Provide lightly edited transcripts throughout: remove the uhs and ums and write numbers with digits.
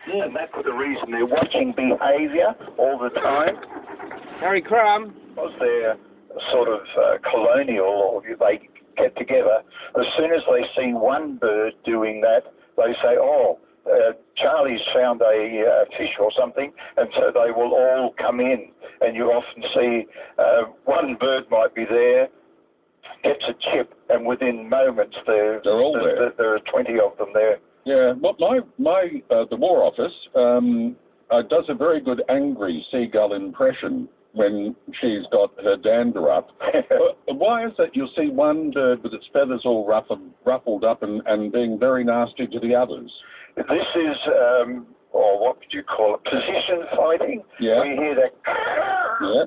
And that's the reason they're watching behaviour all the time. mcrumb. Because they're sort of colonial, or they get together, as soon as they see one bird doing that, they say, oh, Charlie's found a fish or something, and so they will all come in. And you often see one bird might be there, gets a chip, and within moments they're all there. There are 20 of them there. Yeah, but the War Office does a very good angry seagull impression when she's got her dander up. Why is it you'll see one bird with its feathers all ruffled up and being very nasty to the others? This is, or what would you call it, position fighting? Yeah. We hear that, yeah.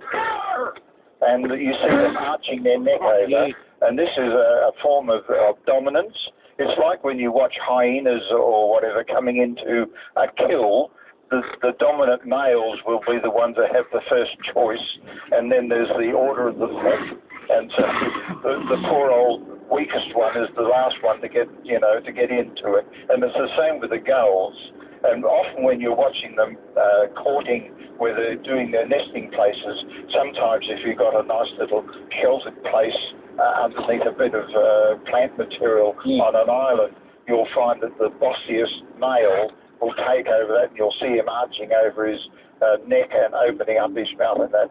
And you see them arching their neck over, and this is a form of dominance. It's like when you watch hyenas or whatever coming into a kill, the dominant males will be the ones that have the first choice, and then there's the order of the pack, and so the poor old weakest one is the last one to get into it. And it's the same with the gulls. And often when you're watching them courting, where they're doing their nesting places, sometimes if you've got a nice little sheltered place underneath a bit of plant material on an island, you'll find that the bossiest male will take over that, and you'll see him arching over his neck and opening up his mouth and that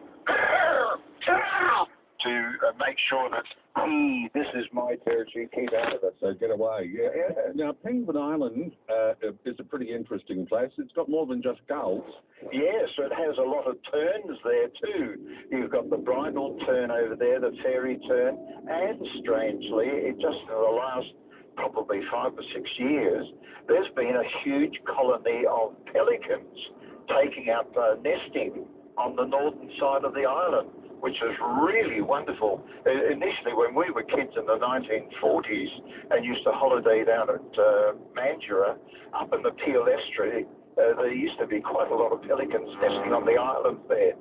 to make sure that this is my territory, keep out of it. So get away, yeah. Now, Penguin Island is a pretty interesting place. It's got more than just gulls. Yes, it has a lot of terns there too. You've got the bridal tern over there, the fairy tern, and strangely, it just in the last probably 5 or 6 years, there's been a huge colony of pelicans taking up nesting on the northern side of the island, which is really wonderful. Initially, when we were kids in the 1940s and used to holiday down at Mandurah, up in the Peel Estuary, there used to be quite a lot of pelicans nesting on the island there.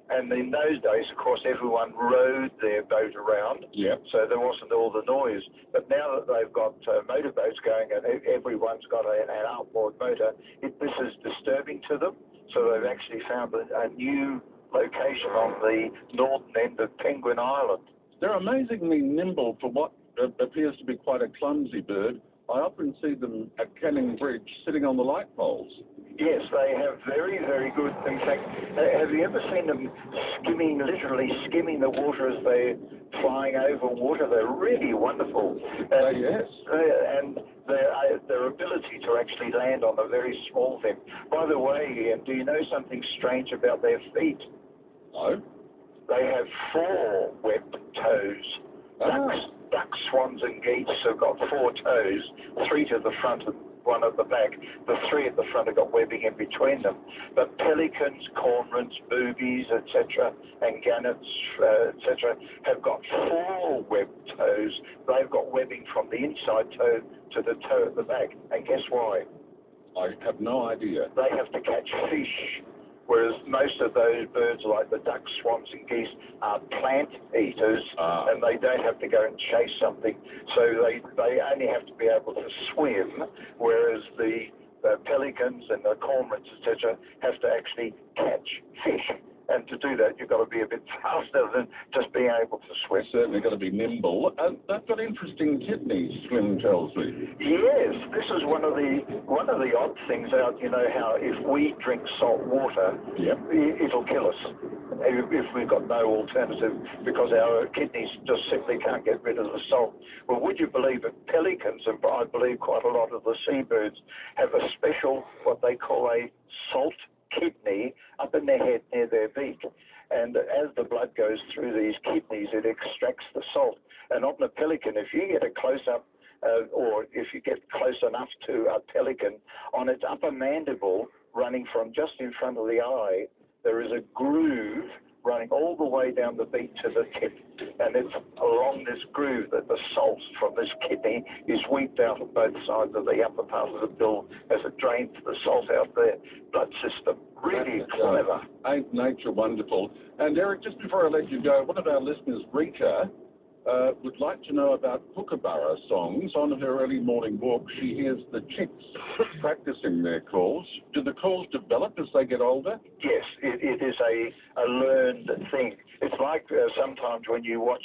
And in those days, of course, everyone rowed their boat around, so there wasn't all the noise. But now that they've got motorboats going and everyone's got an outboard motor, this is disturbing to them. So they've actually found a new location on the northern end of Penguin Island. They're amazingly nimble for what appears to be quite a clumsy bird. I often see them at Canning Bridge sitting on the light poles. Yes, they have very, very good. In fact, have you ever seen them literally skimming the water as they're flying over water? They're really wonderful. Yes. And their ability to actually land on a very small thing. By the way, Ian, do you know something strange about their feet? No. They have 4 webbed toes. Ducks, swans and geese have got 4 toes, 3 to the front and 1 at the back. The 3 at the front have got webbing in between them. But pelicans, cormorants, boobies, etc., and gannets, etc., have got 4 webbed toes. They've got webbing from the inside toe to the toe at the back. And guess why? I have no idea. They have to catch fish. Whereas most of those birds, like the ducks, swans and geese, are plant eaters, and they don't have to go and chase something. So they only have to be able to swim, whereas the pelicans and the cormorants, etc., have to actually catch fish. And to do that, you've got to be a bit faster than just being able to swim. Certainly got to be nimble. They've got interesting kidneys, Slim tells me. Yes, this is one of the odd things out. You know how if we drink salt water, it'll kill us if we've got no alternative, because our kidneys just simply can't get rid of the salt. Well, would you believe it? Pelicans, and I believe quite a lot of the seabirds, have a special, what they call a salt kidney up in their head near their beak, and as the blood goes through these kidneys, it extracts the salt. And on the pelican, if you get a close-up or if you get close enough to a pelican, on its upper mandible, running from just in front of the eye, there is a groove running all the way down the beak to the tip, and it's along this groove that the salt from this kidney is weeped out of both sides of the upper part of the bill as it drains the salt out their blood system. Really clever. Ain't nature wonderful? And Eric, just before I let you go, one of our listeners, Rita, would like to know about kookaburra songs. On her early morning walk, she hears the chicks practicing their calls. Do the calls develop as they get older? Yes, it is a learned thing. It's like sometimes when you watch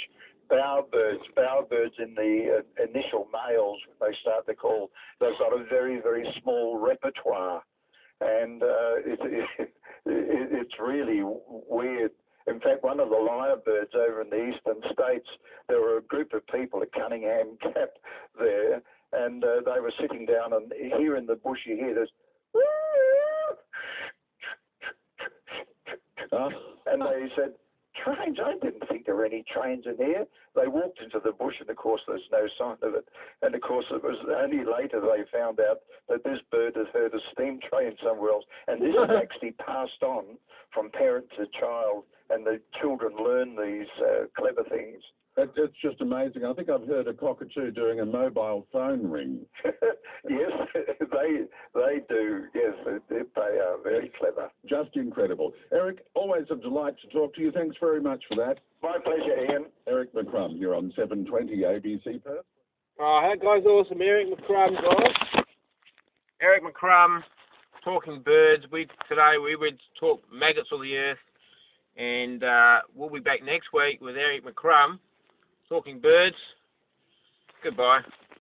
bowerbirds in the initial males, when they start to call, they've got a very, very small repertoire. And it's really weird. In fact, one of the lyrebirds over in the eastern states, there were a group of people at Cunningham Cap there, and they were sitting down, and here in the bush you hear this, and they said, trains? I didn't think there were any trains in here. They walked into the bush, and of course there's no sign of it. And of course it was only later they found out that this bird had heard a steam train somewhere else. And this is actually passed on from parent to child, and the children learn these clever things. It's just amazing. I think I've heard a cockatoo doing a mobile phone ring. Yes, they do. Yes, they are very clever. Just incredible. Eric, always a delight to talk to you. Thanks very much for that. My pleasure, Ian. Eric McCrumb here on 720 ABC Perth. Oh, that guy's awesome. Eric McCrumb, guys. Eric McCrumb, talking birds. Today we would talk maggots of the earth, and we'll be back next week with Eric McCrumb, talking birds. Goodbye.